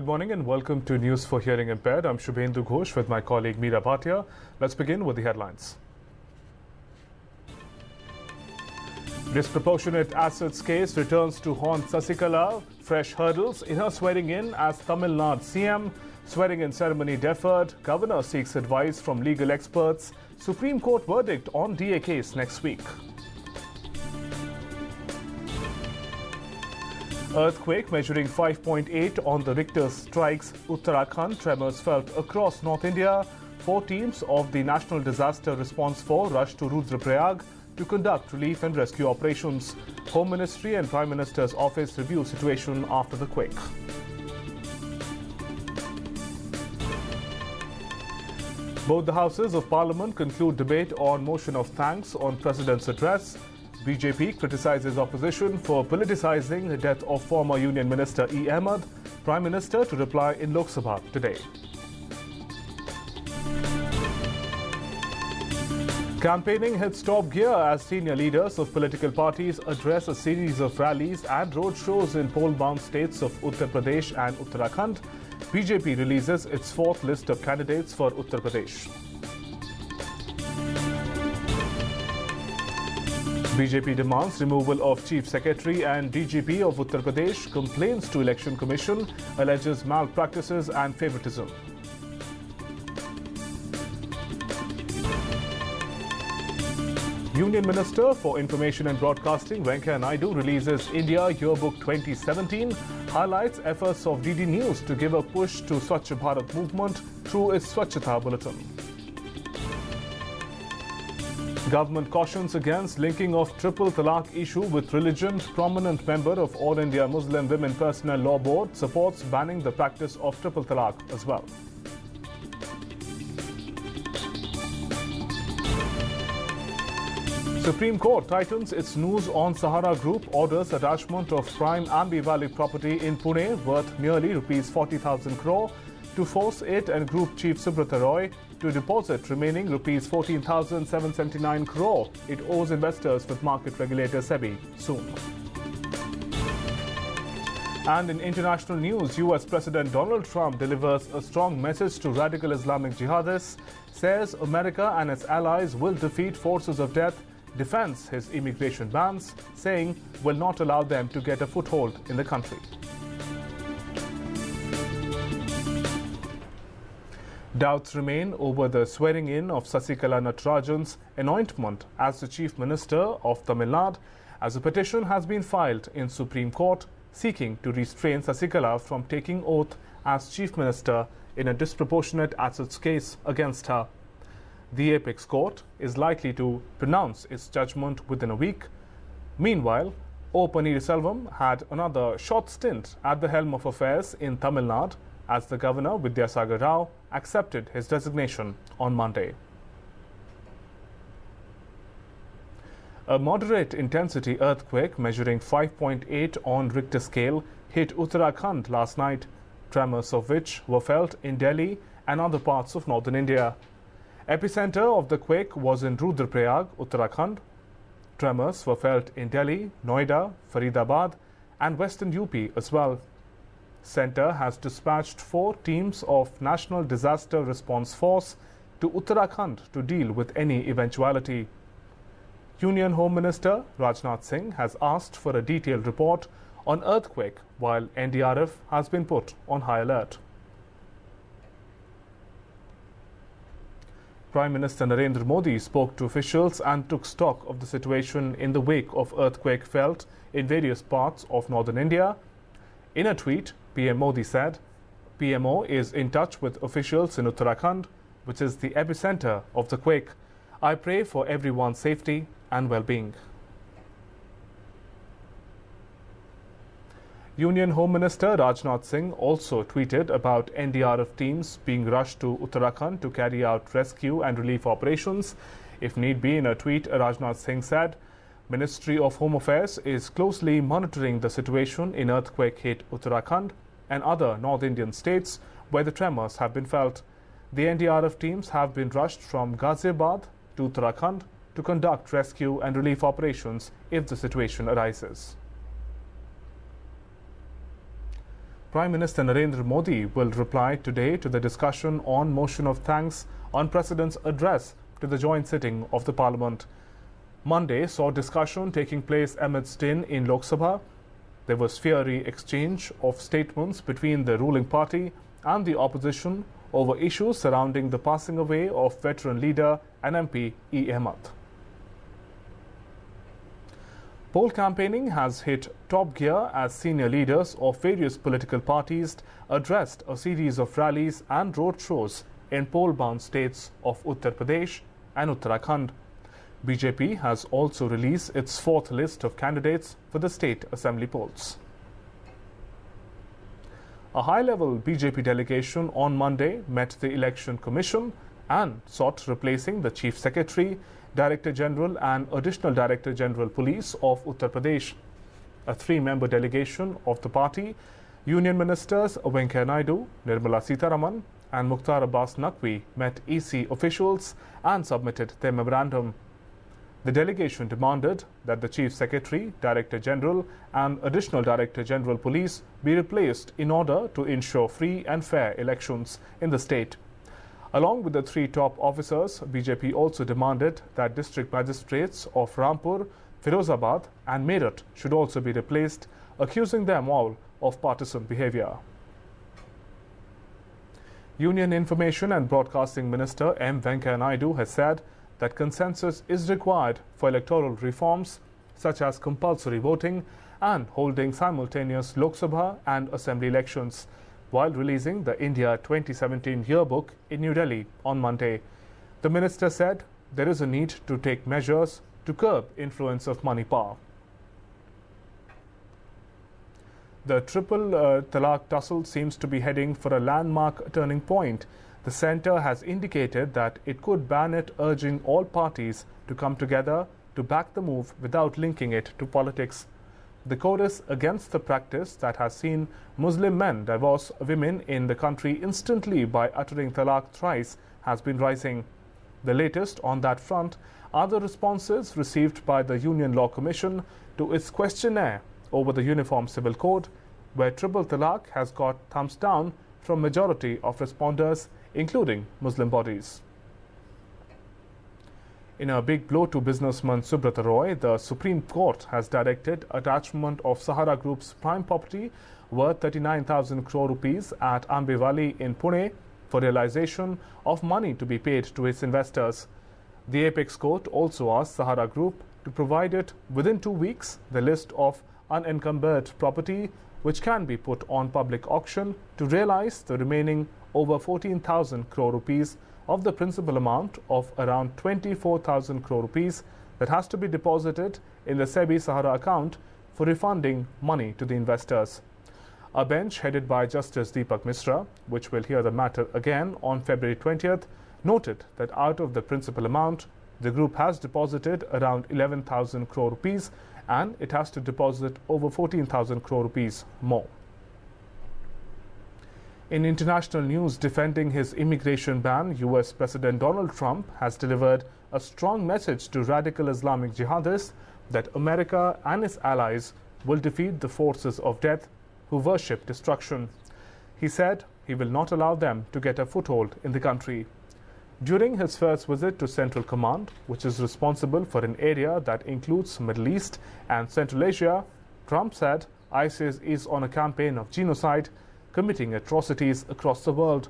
morning and welcome to News for Hearing Impaired. I'm Shubhendu Ghosh with my colleague Meera Bhatia. Let's begin with the headlines. Disproportionate assets case returns to haunt Sasikala. Fresh hurdles in her swearing in as Tamil Nadu CM. Swearing in ceremony deferred. Governor seeks advice from legal experts. Supreme Court verdict on DA case next week. Earthquake measuring 5.8 on the Richter strikes Uttarakhand. Tremors felt across North India. 4 teams of the National Disaster Response Force rushed to Rudraprayag to conduct relief and rescue operations. Home Ministry and Prime Minister's office review situation after the quake. Both the houses of Parliament conclude debate on motion of thanks on President's address. BJP criticizes opposition for politicizing the death of former Union Minister E. Ahmed. Prime Minister to reply in Lok Sabha today. Campaigning hits top gear as senior leaders of political parties address a series of rallies and roadshows in poll-bound states of Uttar Pradesh and Uttarakhand. BJP releases its 4th list of candidates for Uttar Pradesh. BJP demands removal of Chief Secretary and DGP of Uttar Pradesh, complains to Election Commission, alleges malpractices and favoritism. Union Minister for Information and Broadcasting Venkaiah Naidu releases India Yearbook 2017, highlights efforts of DD News to give a push to Swachh Bharat movement through its Swachhata Bulletin. Government cautions against linking of triple talaq issue with religion. Prominent member of All India Muslim Women Personnel Law Board supports banning the practice of triple talaq as well. Supreme Court tightens its noose on Sahara Group, orders attachment of prime Ambi Valley property in Pune worth nearly Rs 40,000 crore to force it and Group Chief Subrata Roy to deposit remaining Rs 14,779 crore it owes investors with market regulator SEBI soon. And in international news, US President Donald Trump delivers a strong message to radical Islamic jihadists, says America and its allies will defeat forces of death, defends his immigration bans, saying will not allow them to get a foothold in the country. Doubts remain over the swearing-in of Sasikala Natarajan's anointment as the Chief Minister of Tamil Nadu, as a petition has been filed in Supreme Court seeking to restrain Sasikala from taking oath as Chief Minister in a disproportionate assets case against her. The Apex Court is likely to pronounce its judgment within a week. Meanwhile, O. Pannirselvam had another short stint at the helm of affairs in Tamil Nadu as the Governor Vidyasagar Rao accepted his resignation on Monday. A moderate intensity earthquake measuring 5.8 on Richter scale hit Uttarakhand last night, tremors of which were felt in Delhi and other parts of northern India. Epicenter of the quake was in Rudraprayag, Uttarakhand. Tremors were felt in Delhi, Noida, Faridabad and western UP as well. Centre has dispatched 4 teams of National Disaster Response Force to Uttarakhand to deal with any eventuality. Union Home Minister Rajnath Singh has asked for a detailed report on earthquake while NDRF has been put on high alert. Prime Minister Narendra Modi spoke to officials and took stock of the situation in the wake of earthquake felt in various parts of northern India. In a tweet, PM Modi said, PMO is in touch with officials in Uttarakhand, which is the epicenter of the quake. I pray for everyone's safety and well-being. Union Home Minister Rajnath Singh also tweeted about NDRF teams being rushed to Uttarakhand to carry out rescue and relief operations. If need be, in a tweet, Rajnath Singh said, Ministry of Home Affairs is closely monitoring the situation in earthquake-hit Uttarakhand and other North Indian states where the tremors have been felt. The NDRF teams have been rushed from Ghaziabad to Uttarakhand to conduct rescue and relief operations if the situation arises. Prime Minister Narendra Modi will reply today to the discussion on motion of thanks on President's address to the joint sitting of the Parliament. Monday saw discussion taking place amidst din in Lok Sabha. There was fiery exchange of statements between the ruling party and the opposition over issues surrounding the passing away of veteran leader and MP E. Ahmed. Poll campaigning has hit top gear as senior leaders of various political parties addressed a series of rallies and roadshows in poll-bound states of Uttar Pradesh and Uttarakhand. BJP has also released its fourth list of candidates for the state assembly polls. A high-level BJP delegation on Monday met the Election Commission and sought replacing the Chief Secretary, Director General and Additional Director General Police of Uttar Pradesh. A three-member delegation of the party, Union Ministers Venkaiah Naidu, Nirmala Sitharaman and Mukhtar Abbas Naqvi met EC officials and submitted their memorandum. The delegation demanded that the Chief Secretary, Director General and Additional Director General Police be replaced in order to ensure free and fair elections in the state. Along with the three top officers, BJP also demanded that district magistrates of Rampur, Firozabad and Meerut should also be replaced, accusing them all of partisan behavior. Union Information and Broadcasting Minister M. Venkaiah Naidu has said that consensus is required for electoral reforms such as compulsory voting and holding simultaneous Lok Sabha and Assembly elections, while releasing the India 2017 yearbook in New Delhi on Monday. The minister said there is a need to take measures to curb influence of money power. The triple talaq tussle seems to be heading for a landmark turning point. The centre has indicated that it could ban it, urging all parties to come together to back the move without linking it to politics. The chorus against the practice that has seen Muslim men divorce women in the country instantly by uttering talaq thrice has been rising. The latest on that front are the responses received by the Union Law Commission to its questionnaire over the Uniform Civil Code, where triple talaq has got thumbs down from majority of responders, including Muslim bodies. In a big blow to businessman Subrata Roy, the Supreme Court has directed attachment of Sahara Group's prime property worth 39,000 crore rupees at Ambevali in Pune for realization of money to be paid to its investors. The Apex Court also asked Sahara Group to provide it within 2 weeks the list of unencumbered property which can be put on public auction to realize the remaining over 14,000 crore rupees of the principal amount of around 24,000 crore rupees that has to be deposited in the SEBI Sahara account for refunding money to the investors. A bench headed by Justice Deepak Misra, which will hear the matter again on February 20th, noted that out of the principal amount, the group has deposited around 11,000 crore rupees and it has to deposit over 14,000 crore rupees more. In international news, defending his immigration ban, US President Donald Trump has delivered a strong message to radical Islamic jihadists that America and its allies will defeat the forces of death who worship destruction. He said he will not allow them to get a foothold in the country. During his first visit to Central Command, which is responsible for an area that includes Middle East and Central Asia, Trump said ISIS is on a campaign of genocide, committing atrocities across the world.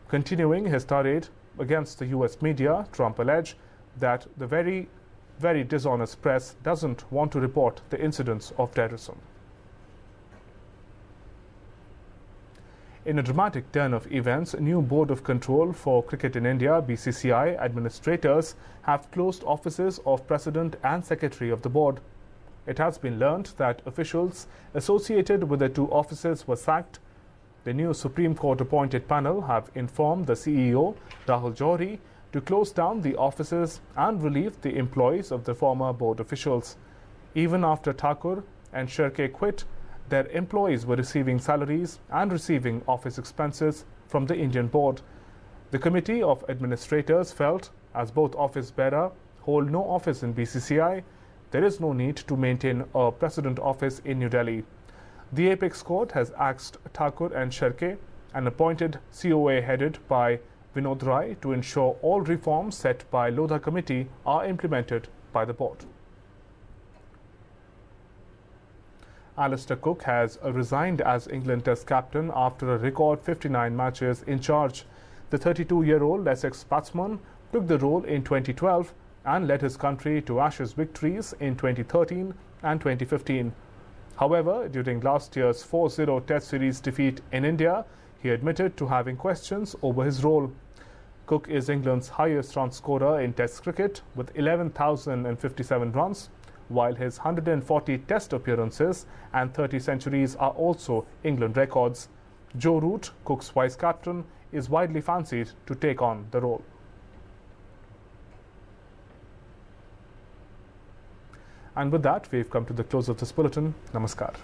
Continuing his tirade against the US media, Trump alleged that the very dishonest press doesn't want to report the incidents of terrorism. In a dramatic turn of events, a new Board of Control for Cricket in India, BCCI, administrators have closed offices of President and Secretary of the board. It has been learnt that officials associated with the two offices were sacked. The new Supreme Court appointed panel have informed the CEO, Rahul Johri, to close down the offices and relieve the employees of the former board officials. Even after Thakur and Sherke quit, their employees were receiving salaries and receiving office expenses from the Indian board. The Committee of Administrators felt, as both office bearer hold no office in BCCI, there is no need to maintain a president office in New Delhi. The Apex Court has axed Thakur and Sherke and appointed COA headed by Vinod Rai to ensure all reforms set by Lodha Committee are implemented by the board. Alistair Cook has resigned as England Test captain after a record 59 matches in charge. The 32-year-old Essex batsman took the role in 2012 and led his country to Ashes victories in 2013 and 2015. However, during last year's 4-0 Test series defeat in India, he admitted to having questions over his role. Cook is England's highest run scorer in Test cricket with 11,057 runs, while his 140 Test appearances and 30 centuries are also England records. Joe Root, Cook's vice-captain, is widely fancied to take on the role. And with that, we've come to the close of this bulletin. Namaskar.